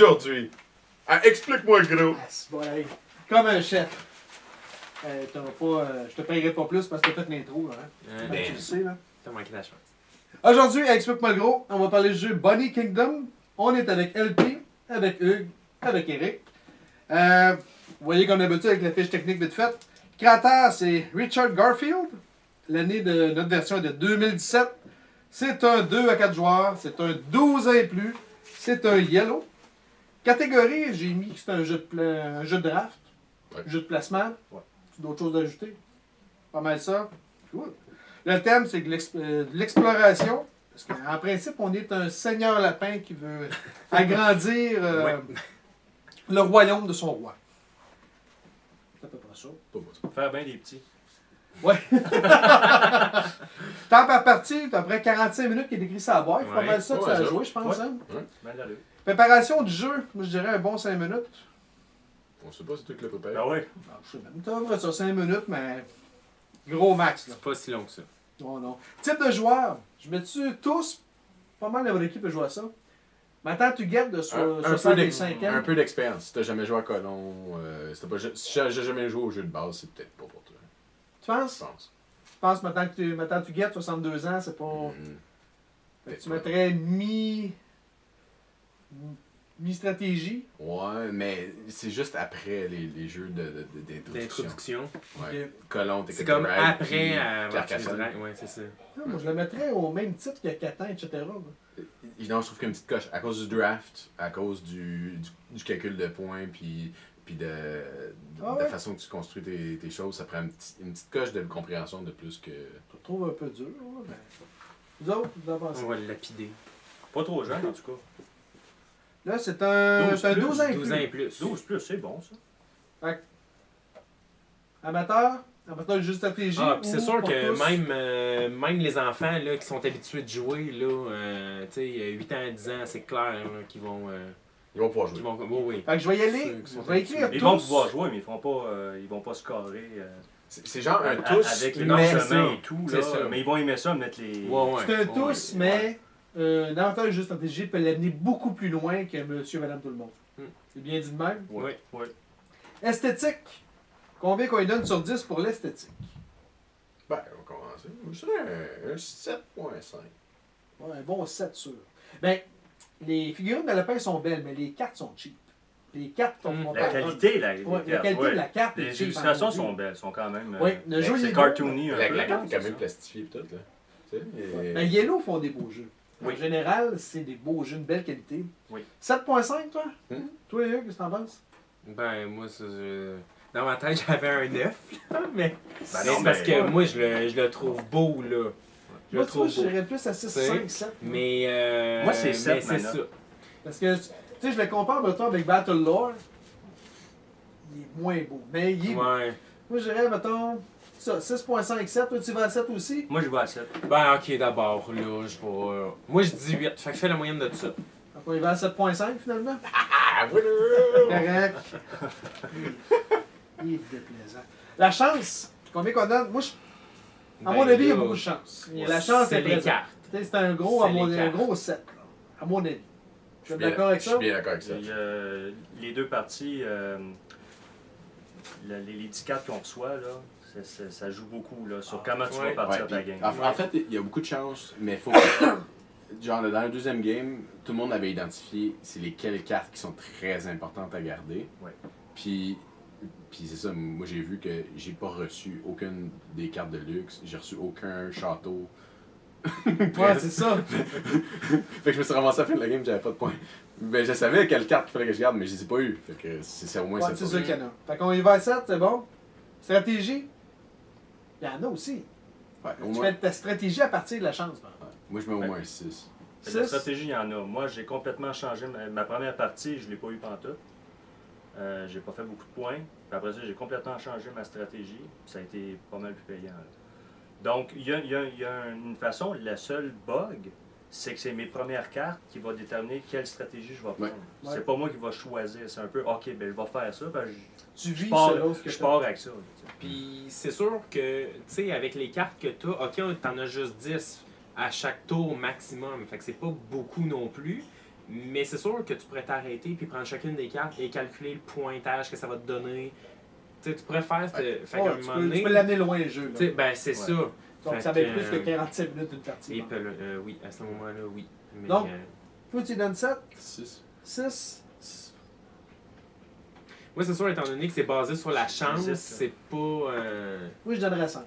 aujourd'hui. Explique-moi, gros. Ah, c'est bon, hey. Comme un chef. Je te paierai pas plus parce que t'as fait l'intro, hein. Tu le sais, là. T'as manqué la chance. Aujourd'hui, explique-moi le gros, on va parler du jeu Bunny Kingdom. On est avec LP, avec Hugues, avec Eric. Vous voyez comme d'habitude avec la fiche technique vite faite. Créateur, c'est Richard Garfield. L'année de notre version est de 2017. C'est un 2 à 4 joueurs. C'est un 12 ans et plus. C'est un yellow. Catégorie, j'ai mis que c'est un jeu de draft. Ouais. Jeu de placement. Ouais. D'autres choses à ajouter. Pas mal ça. Cool. Le thème, c'est de l'exploration. Parce qu'en principe, on est un seigneur lapin qui veut agrandir le royaume de son roi. C'est à peu près ça. Pas moi, ça. Faire bien des petits. Ouais. Temps par partie, t'as après 45 minutes qui est écrit ça à boire. Il faut pas Ouais. mal ça que Ouais, ça a ça. joué, je pense. Ouais. Hein? Ben d'allure. Préparation du jeu, moi je dirais un bon 5 minutes. On sait pas si c'est toi qui l'as préparé. Ben oui. Non, je sais même pas vrai ça, 5 minutes, mais gros max. Là. C'est pas si long que ça. Non, non. Type de joueur, je mets-tu tous, pas mal de votre équipe peut jouer à ça. Maintenant, tu guettes de Un peu 65 ans. un peu d'expérience. Si t'as jamais joué à Colon, si j'ai jamais joué au jeu de base, c'est peut-être pas pour toi. Tu penses? Je pense. Je pense maintenant que tu guettes 62 ans, c'est pas. Fait que tu mettrais mi-stratégie. Ouais, mais c'est juste après les jeux d'introduction. L'introduction. Ouais. Ok. Colon, C'est comme après Aventure Carcassonne. du Rail. Ouais, c'est ça. Non, moi je le mettrais au même titre qu'il y a Catan, etc. là. Non, je trouve qu'une petite coche. À cause du draft, à cause du calcul de points, puis de Ah la ouais? façon que tu construis tes choses, ça prend une petite coche de compréhension de plus que. Je le trouve un peu dur, là, mais. Vous autres, vous en pensez? On va le lapider. Pas trop jeune en tout cas. Là, c'est un 12 plus, 12 ans et 12 plus. ans et plus. 12 plus, c'est bon ça. Amateur de jeu de stratégie. Ah, puis c'est ou sûr pour que tous? même les enfants là, qui sont habitués de jouer, là, tu sais, 8 ans, 10 ans, c'est clair là, qu'ils vont. Ils vont pouvoir jouer. Qu'ils vont oh, oui. Fait que je vais y aller. Ceux qui sont Je vais écrire Ils tous. vont pouvoir jouer, mais ils vont pas scorer C'est genre un tous. avec les non, c'est ça. lancements et tout. C'est Là, ça. mais ils vont aimer ça, mettre les. Ouais, ouais. C'est un ouais, tous, ouais. mais l'avantage de jeu de stratégie peut l'amener beaucoup plus loin que monsieur, madame, tout le monde. Hmm. C'est bien dit de même. Ouais. Ouais. Esthétique. Combien qu'on lui donne sur 10 pour l'esthétique? Ben, on va commencer. Je dirais un 7.5. Ouais, un bon 7 sûr. Ben, les figurines de lapin sont belles, mais les cartes sont cheap. Les cartes sont La qualité, la qualité de la carte est Les cheap. illustrations en sont maudit. belles, sont quand même. Oui, le jeu il est c'est beau. cartoony un La peu. carte est quand c'est même ça. plastifiée et tout, là. Tu sais, et- Ben, Yellow font des beaux jeux. En Oui. général, c'est des beaux jeux, une belle qualité. Oui. 7.5, toi? Hmm. Toi, Hugues, qu'est-ce que t'en penses? Ben, moi, ça, dans ma tête, j'avais un 9, là, mais. Ben Mais non, c'est parce mais- que moi, je le trouve beau, là. Je Moi, le tu vois, trouve je beau. dirais plus à 6, C'est- 5, 7. Mais. Moi, c'est mais 7 c'est maintenant. ça. Parce que, tu sais, je le compare, mettons, avec Battle Lore. Il est moins beau. Mais il est beau. Ouais. Moi, je dirais, mettons, ça, 6.5, 7. Toi, tu vas à 7 aussi? Moi, je vais à 7. Ben, ok, d'abord, là, je vais. Moi, je dis 8. Fait que fais la moyenne de ça. Donc, on y va à 7.5 finalement? Ah, voilà! Correct. Il est déplaisant. La chance, combien qu'on donne? Moi, à mon Ben, avis, il y a là, beaucoup de chance. La chance c'est est les présente. cartes. Tu sais, c'est un gros, C'est à mon, les un cartes. gros 7, là, à mon avis. Je Tu suis es d'accord avec Je ça? suis bien d'accord avec ça. Et, les deux parties, les 10 cartes qu'on reçoit, là, ça joue beaucoup là, sur comment tu ouais. vas partir Ouais, ta puis, game. en fait, il y a beaucoup de chance, mais il faut genre, dans le deuxième game, tout le monde avait identifié c'est lesquelles cartes qui sont très importantes à garder. Ouais. Puis c'est ça, moi j'ai vu que j'ai pas reçu aucune des cartes de luxe, j'ai reçu aucun château. Ouais, c'est ça. Fait que je me suis ramassé à la fin de la game, j'avais pas de points. Ben, je savais quelle carte il fallait que je garde, mais je les ai pas eues. Fait que c'est au moins Ouais, ça. c'est ça qu'il y en a. Fait qu'on y va à 7, c'est bon? Stratégie? Il y en a aussi. Ouais, au Tu moins, fais ta stratégie à partir de la chance. par exemple. moi je mets au moins un 6. Fait que La Six. stratégie, il y en a. Moi, j'ai complètement changé. Ma première partie, je l'ai pas eu pantoute. J'ai pas fait beaucoup de points. Puis après ça, j'ai complètement changé ma stratégie. Ça a été pas mal plus payant. Là. Donc, il y a une façon. Le seul bug, c'est que c'est mes premières cartes qui vont déterminer quelle stratégie je vais prendre. Ouais. Ouais. C'est pas moi qui va choisir. C'est un peu, OK, ben je vais faire ça. Ben, Tu je vis pars, selon ce que je tu pars avec ça. là, tu sais. Puis c'est sûr que, tu sais, avec les cartes que tu as, ok, t'en as juste 10 à chaque tour maximum. Fait que c'est pas beaucoup non plus. Mais c'est sûr que tu pourrais t'arrêter puis prendre chacune des cartes et calculer le pointage que ça va te donner. Tu sais, tu pourrais faire... Fait qu'à un Ouais, moment tu donné... peux l'amener loin le jeu. tu sais, Là. ben, c'est Ouais. ça. Donc Fait ça va être que, plus que 45 minutes une partie. Et puis, oui, à ce moment-là, oui. Mais, Donc, toi, tu donnes 7, 6. 6. moi, c'est sûr, étant donné que c'est basé sur la chance, J'hésite, là. c'est pas... Oui, je donnerais 5.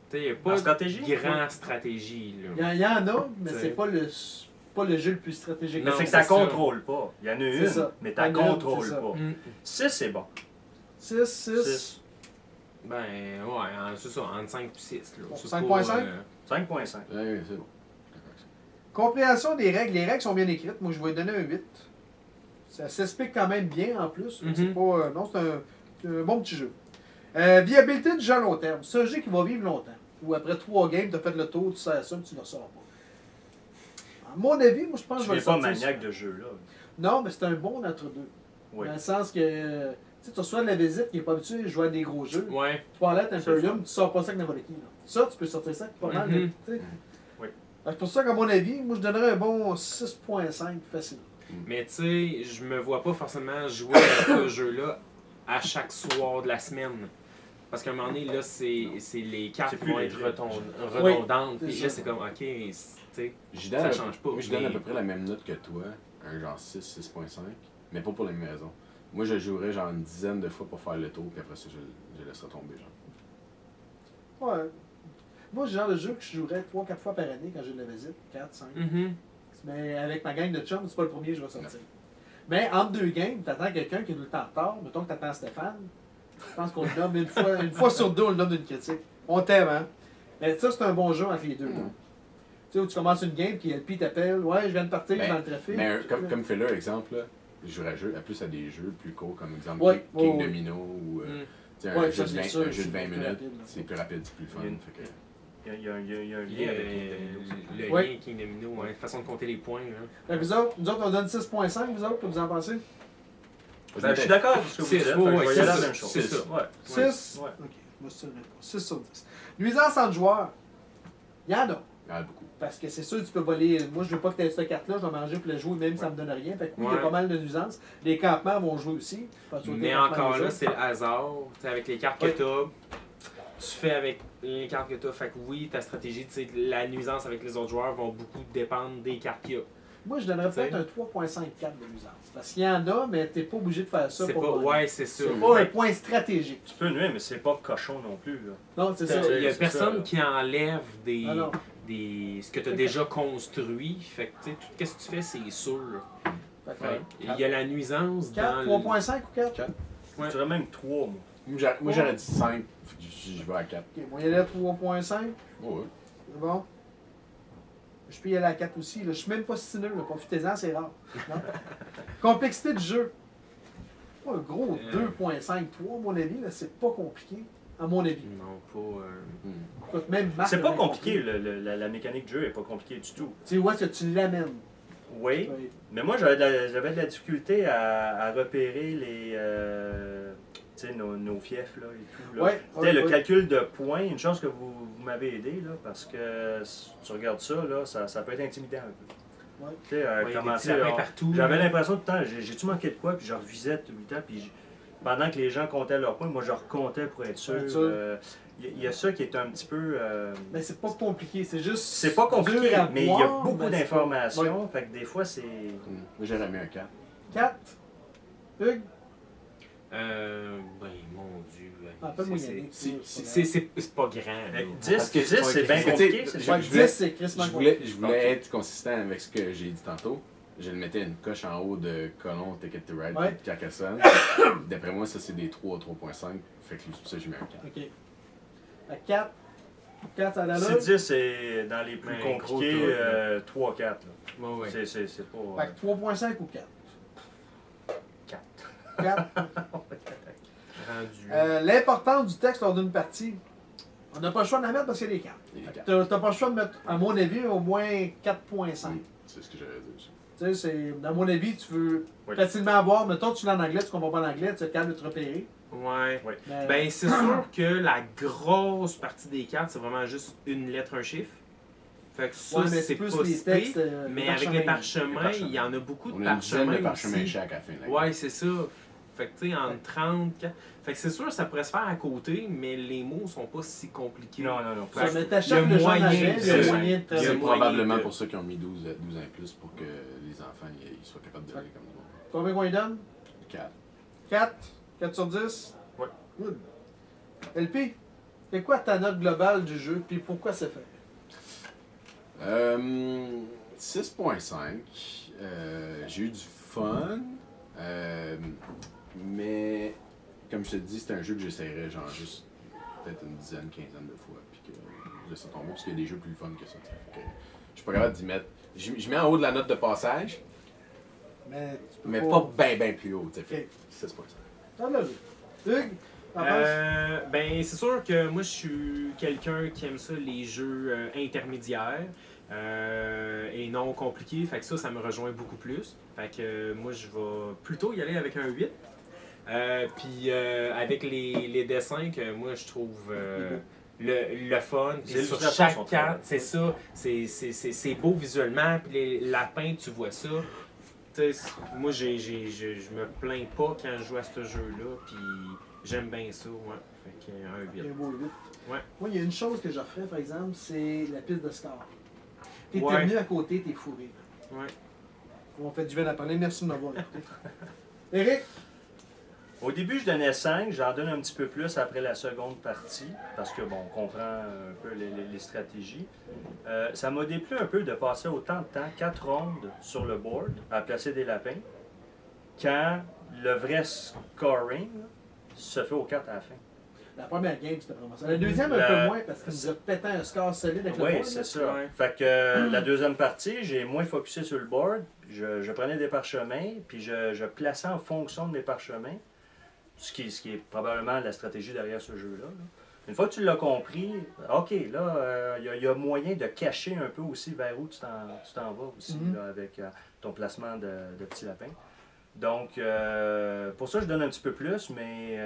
tu sais, il n'y a En pas stratégie? de grande stratégie, là. Il y en a, mais T'sais. c'est pas le jeu le plus stratégique. Non, C'est que c'est tu ça. contrôles pas. Il y en a C'est une, ça. mais tu Il y en a une, contrôles c'est ça. pas. 6, c'est bon. 6, 6. 6. Ben, ouais, c'est ça, entre 5 et 6. Bon, C'est 5.5? pas, 5.5. Oui, c'est bon. Compréhension des règles. Les règles sont bien écrites. Moi, je vais lui donner un 8. Ça s'explique quand même bien en plus. Mhm. C'est pas, non, c'est un bon petit jeu. Viabilité du jeu à long terme. C'est un jeu qui va vivre longtemps. Ou après 3 games, tu as fait le tour, tu sais ça, mais tu ne le sors pas. À mon avis, moi, je pense que je Tu vais n'es le pas sortir. maniaque de jeu, là. Non, mais c'est un bon entre deux. Oui. Dans le sens que tu sais, tu reçois de la visite qui n'est pas habitué à jouer à des gros jeux. Ouais. Tu parles à C'est Imperium, tu sors pas ça avec n'importe qui. Là. Ça, tu peux sortir ça avec pas mal. Mhm. Tu sais. Oui. C'est pour ça qu'à mon avis, moi je donnerais un bon 6.5 facile. Mais tu sais, je me vois pas forcément jouer à ce jeu-là à chaque soir de la semaine. Parce qu'à un moment donné, là, c'est les cartes C'est qui plus vont être léger. redondantes. Oui, Puis c'est là, ça. c'est comme, ok, tu sais, Je ça change pas. Moi, je donne mais- à peu près la même note que toi, un genre 6, 6.5, mais pas pour les mêmes raisons. Moi, je jouerais genre une dizaine de fois pour faire le tour, puis après ça, je laisserai tomber. Genre. Ouais. Moi, c'est le genre de jeu que je jouerais 3-4 fois par année quand j'ai de la visite. 4, 5. Mhm. Mais avec ma gang de chums, c'est pas le premier que je vais sortir. Mais entre deux games, t'attends quelqu'un qui est tout le temps en retard. Mettons que t'attends Stéphane. Je pense qu'on le nomme une fois sur deux, on le nomme d'une critique. On t'aime, hein? Mais ça, c'est un bon jeu entre les deux. là. Mhm. Tu sais, où tu commences une game, puis LP t'appelle. Ouais, je viens de partir Ben, dans le trafic. Mais comme Filler, exemple, là, je jouerais plus à des jeux plus courts, comme exemple Ouais, King ouais, Domino ou Mm. tu sais, Ouais, un, ça, jeu de c'est 20, sûr, un jeu de c'est 20 plus minutes. rapide, là. C'est plus rapide, c'est plus fun. Il y a une- Fait que, Il y a un Il y lien a, avec King Domino aussi. le Ouais. lien King Domino, ouais, façon de compter les points. Là. Fait que nous autres, on donne 6.5, vous autres, que vous en pensez? Ben, je suis d'accord avec ce que vous Six, dites. ouais, fait que je ouais, vais y aller six, la même chose. c'est ça. Ouais. 6? Ouais. Ok, moi, c'est une réponse. 6 sur 10. Nuisance entre joueurs. Il y en a. il y en a beaucoup. Parce que c'est sûr, tu peux voler. Moi, je veux pas que tu aies cette carte-là, je vais manger pour le jouer, même si ça me donne rien. Fait que oui, il y a Ouais. pas mal de nuisances. Les campements vont jouer aussi. Pas sûr que les Mais campements encore vont là, jouer. c'est le hasard. Tu sais, avec les cartes Ouais. que tu fais avec les cartes que tu as. Fait que oui, ta stratégie, tu sais, la nuisance avec les autres joueurs vont beaucoup dépendre des cartes qu'il y a. Moi, je donnerais T'sais. peut-être un 3.54 de nuisance. Parce qu'il y en a, mais t'es pas obligé de faire ça C'est pour pas. gagner. Ouais, c'est ça. C'est pas un point stratégique. Tu peux nuire, mais c'est pas cochon non plus. Là. Non, c'est ça. Il y a c'est personne ça. qui enlève Ah non. ce que tu as déjà construit. Fait que tu sais, tout ce que tu fais, c'est sûr. Fait que, Fait, il y a la nuisance 4, dans 3.5 ou 4? 4. Ouais. Je dirais même 3, moi. Moi, j'aurais dit 5, je vais à 4. Ok, moi, il y a 3.5. Ouais. C'est bon. Je peux y aller à 4 aussi. Là. Je suis même pas sineux. Là. Profitez-en, c'est rare. Non? Complexité du jeu. Pas un gros 2.5-3, à mon avis. Là, c'est pas compliqué. À mon avis. Non, pas. Écoute, même Marc C'est pas l'aurait compliqué, compris. la mécanique du jeu est pas compliquée du tout. Tu sais, où est-ce que tu l'amènes? Oui, Oui. mais moi j'avais de la difficulté à repérer tu sais, nos fiefs là, et tout. Là. Ouais, Tu sais, ouais, le ouais. calcul de points, une chance que vous m'avez aidé, là, parce que si tu regardes ça, là, ça peut être intimidant un peu. Ouais. Tu sais, Ouais, il y a des commencer, petits lapins là, partout. j'avais là. l'impression tout le temps, j'ai-tu manqué de quoi, puis je revisais tout le temps, puis pendant que les gens comptaient leurs points, moi je recomptais pour être sûr. Pour être sûr. Il y a ça qui est un petit peu... Mais c'est pas compliqué. C'est juste. c'est pas compliqué, dur à mais il y a voir, beaucoup mais c'est pas- d'informations, fait que des fois c'est... Moi, j'aurais mis un 4. 4. Hugues? Ben, mon Dieu. Ah, pas de c'est- moyen. c'est pas grand. là. 10, Parce que 10 c'est c'est pas- bien tu sais, compliqué. c'est je- ça. Ouais, voulais- 10, c'est Chris Je voulais être consistant avec ce que j'ai dit tantôt. Je le mettais une coche en haut de Colon, Ticket to Ride, Ouais. de Carcassonne. D'après moi, ça, c'est des 3, 3.5. Fait que c'est pour ça que j'ai mis un 4. Ok. À 4. 4 à la Si loge. 10 c'est dans les plus Ben, compliqués, gros truc, là. 3-4. Ouais, ouais. C'est pas... Fait que 3.5 ou 4? 4. 4. Rendu. L'importance du texte lors d'une partie. On n'a pas le choix de la mettre parce qu'il y a des cartes. Et les 4. T'as pas le choix de mettre, à mon avis, au moins 4.5. C'est ce que j'aurais dit aussi. Tu sais, c'est, à mon avis, tu veux Oui. facilement avoir, mettons, tu l'as en anglais, tu comprends pas l'anglais, tu es capable de te repérer. Ouais. Mais, Ben, c'est sûr que la grosse partie des cartes, c'est vraiment juste une lettre, un chiffre. Fait que ça, Ouais, mais c'est plus pas les si textes, pire. les Mais avec les parchemins, il y en a beaucoup On de a une dizaine de parchemins parchemins aussi. chaque à la fin. Là. Ouais, c'est ça. Fait que tu sais, en 30... Fait que c'est sûr, ça pourrait se faire à côté, mais les mots sont pas si compliqués. Non, non, non. Fait Ça que met il y a chaque le genre moyen d'agent, de- il y a c'est- moyen de il y a C'est travailler. moyen probablement de- pour ceux qui ont mis 12 ans et plus pour que les enfants ils soient capables de lire comme nous. Combien qu'on lui donne? 4. 4? 4 sur 10? Ouais. Good. LP, c'est quoi ta note globale du jeu, puis pourquoi c'est fait? 6.5. J'ai eu du fun. Mais comme je te dis, c'est un jeu que j'essaierais genre juste peut-être une dizaine, quinzaine de fois. Puis que je laisse ça tomber parce qu'il y a des jeux plus fun que ça. Fait que je suis pas capable d'y mettre. Je mets en haut de la note de passage, Mais tu peux mais pas bien plus haut. Tu sais. Ok. 6.5. T'en as vu. Hugues, t'en penses? Ben, c'est sûr que moi, je suis quelqu'un qui aime ça, les jeux intermédiaires et non compliqués. Fait que ça me rejoint beaucoup plus. Fait que moi, je vais plutôt y aller avec un 8. Puis avec les dessins que moi, je trouve le fun. Puis Les sur illustrations sont chaque très carte, bonnes. c'est ça. C'est beau visuellement. Puis les lapins, tu vois ça. Tu sais, moi, je me plains pas quand je joue à ce jeu-là. Puis j'aime bien ça, ouais. Fait que un 8. Un beau 8. Ouais. Moi, il y a une chose que je referais, par exemple, c'est la piste de score. T'es Ouais. venu à côté, t'es fourré. Ouais. On fait du bien à parler. Merci de m'avoir écouté. Eric? Au début, je donnais 5, j'en donne un petit peu plus après la seconde partie, parce que bon, on comprend un peu les stratégies. Ça m'a déplu un peu de passer autant de temps, 4 rondes sur le board, à placer des lapins, quand le vrai scoring là, se fait aux cartes à la fin. La première game, c'était vraiment ça. La deuxième, un La- peu moins, parce qu'il nous a pété un score solide avec le Oui, board. c'est là. ça. Ouais. Fait que la deuxième partie, j'ai moins focusé sur le board, je prenais des parchemins, puis je plaçais en fonction de mes parchemins. Ce qui est probablement la stratégie derrière ce jeu-là. là. Une fois que tu l'as compris, OK, là, il y a moyen de cacher un peu aussi vers où tu t'en vas aussi, Mhm. là, avec ton placement de petits lapins. Donc, pour ça, je donne un petit peu plus, mais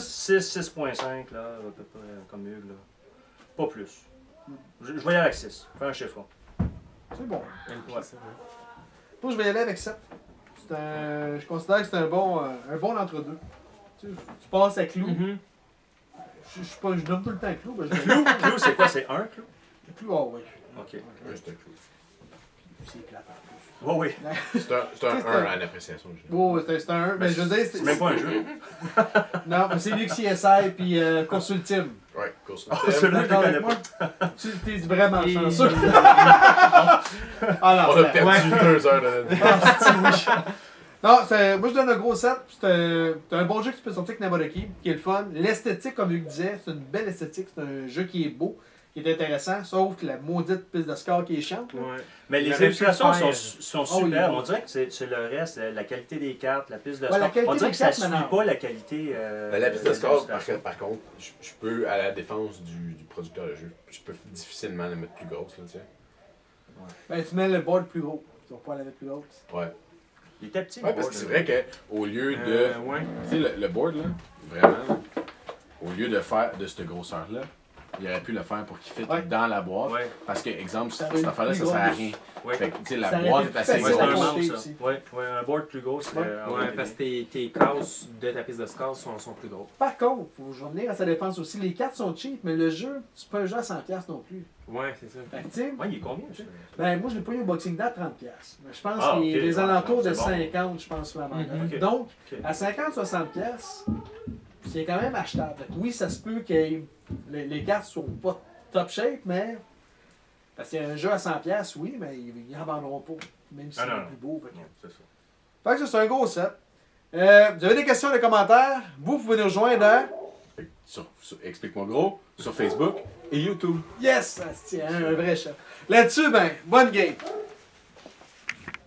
6.5, là, à peu près comme Hugues, là. Pas plus. Je vais y aller avec 6. Fais un chiffre. C'est bon. Ouais. Ça, ouais. Moi, je vais y aller avec 7. Je considère que c'est un bon entre-deux. Tu sais, tu passes à Clou. Mhm. Je donne tout le temps Clou. Ben, je Clou, Clou, c'est quoi? C'est 1, Clou? Clou, oh oui. OK. Ouais, c'est un clou. C'est plate en plus. Oui, oui. C'est un C'est 1 un- à l'appréciation. je dirais. Oh, c'est un. Mais je veux dire, C'est même pas un jeu. Non, mais c'est lui que CSI puis course ultime. Ouais, course. Ah, celui-là, je le D'accord connais avec pas. moi? Tu t'es vraiment Et- chanceux. Ah non, On a perdu 2 heures de notre vie. Ah, c'est- oui. Non, moi je donne un gros 7. C'est un bon jeu que tu peux sortir avec n'importe qui est le fun. L'esthétique, comme Hugues disait, c'est une belle esthétique. C'est un jeu qui est beau, qui est intéressant, sauf que la maudite piste de score qui est chiante. là. Ouais. Mais Il les aurait pu illustrations faire- sont Ah oui, super. oui. On dirait que c'est le reste, la qualité des cartes, la piste de Ouais, la score. qualité On dirait des que ça cartes, suit m'énerve. pas la qualité. Ben, la piste de des score, illustrations. par contre, je peux, à la défense du producteur de jeu, je peux difficilement la mettre plus grosse, là, tu sais. Ben, tu mets le board plus haut. Tu vas pas la mettre plus haute. Ouais. Il était petit. Ouais, le parce board, que c'est là. vrai qu'au lieu de. Ouais. Tu sais, le board, là, vraiment, là, au lieu de faire de cette grosseur-là, il aurait pu le faire pour qu'il fitte Ouais. dans la boîte. Ouais, Parce que, exemple, Ça cette aurait affaire-là, été ça sert à plus rien. ouais. Fait que, tu sais, la Ça aurait boîte été est assez facile Ouais, c'est un à grosse. monter manche, ça. aussi. Ouais, un board plus gros, c'est. Ouais. Ouais, parce que tes cases de ta piste de score sont plus grosses. Par contre, faut revenir à sa défense aussi. Les cartes sont cheap, mais le jeu, c'est pas un jeu à 100$ non plus. Ouais, c'est ça. Fait que, tu sais, Ouais, il est combien, ça? ben, moi, je l'ai pas eu au Boxing Day à 30$. Mais je pense Ah, qu'il est ok, les ouais, alentours c'est de bon. 50$, je pense, vraiment. Mhm. Ok. Donc, Ok. à 50-60$, c'est quand même achetable. Fait que oui, ça se peut que les cartes soient pas top shape, mais. Parce qu'il y a un jeu à 100$, oui, mais ils n'abandonneront pas. Même si Ah, c'est non, le plus beau. Fait que- Non, c'est ça. Fait que ça, c'est un gros set. Vous avez des questions dans les commentaires, vous pouvez nous rejoindre à Explique-moi gros, sur Facebook et YouTube. Yes! Ah, c'est un vrai chat. Là-dessus, ben, bonne game.